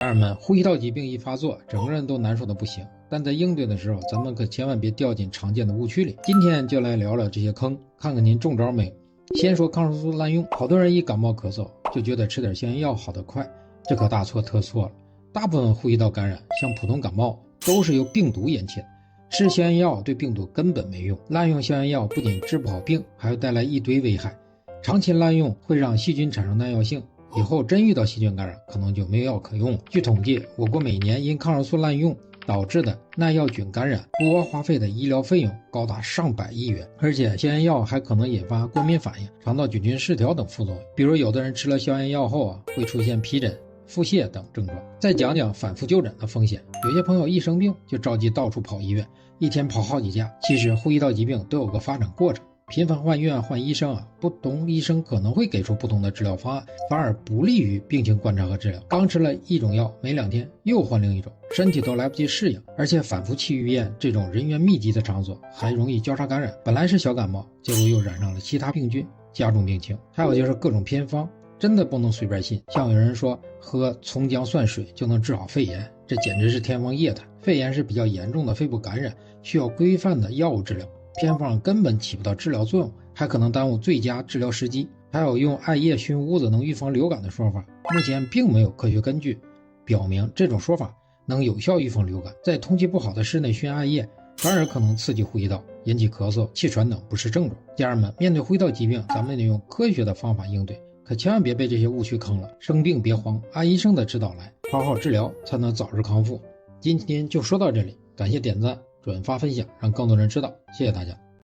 家人们，呼吸道疾病一发作，整个人都难受的不行。但在应对的时候，咱们可千万别掉进常见的误区里。今天就来聊聊这些坑，看看您中招没有。先说抗生素滥用，好多人一感冒咳嗽就觉得吃点消炎药好得快，这可大错特错了。大部分呼吸道感染，像普通感冒，都是由病毒引起的。吃消炎药对病毒根本没用，滥用消炎药不仅治不好病，还会带来一堆危害。长期滥用会让细菌产生耐药性，以后真遇到细菌感染，可能就没有药可用了。据统计，我国每年因抗生素滥用导致的耐药菌感染，国花费的医疗费用高达上百亿元，而且消炎药还可能引发过敏反应、肠道菌群失调等副作用。比如有的人吃了消炎药后会出现皮疹、腹泻等症状。再讲讲反复就诊的风险，有些朋友一生病就着急到处跑医院，一天跑好几家。其实呼吸道疾病都有个发展过程，频繁换院换医生不同医生可能会给出不同的治疗方案，反而不利于病情观察和治疗。刚吃了一种药，没2天又换另一种，身体都来不及适应。而且反复去医院这种人员密集的场所，还容易交叉感染，本来是小感冒，结果又染上了其他病菌，加重病情。还有就是各种偏方，真的不能随便信。像有人说喝葱姜蒜水就能治好肺炎，这简直是天方夜谭。肺炎是比较严重的肺部感染，需要规范的药物治疗，偏方根本起不到治疗作用，还可能耽误最佳治疗时机。还有用艾叶熏屋子能预防流感的说法，目前并没有科学根据表明这种说法能有效预防流感。在通气不好的室内熏艾叶，反而可能刺激呼吸道，引起咳嗽、气喘等不适症状。家人们，面对呼吸道疾病，咱们得用科学的方法应对，可千万别被这些误区坑了。生病别慌，按医生的指导来，好好治疗才能早日康复。今天就说到这里，感谢点赞、转发、分享，让更多人知道，谢谢大家。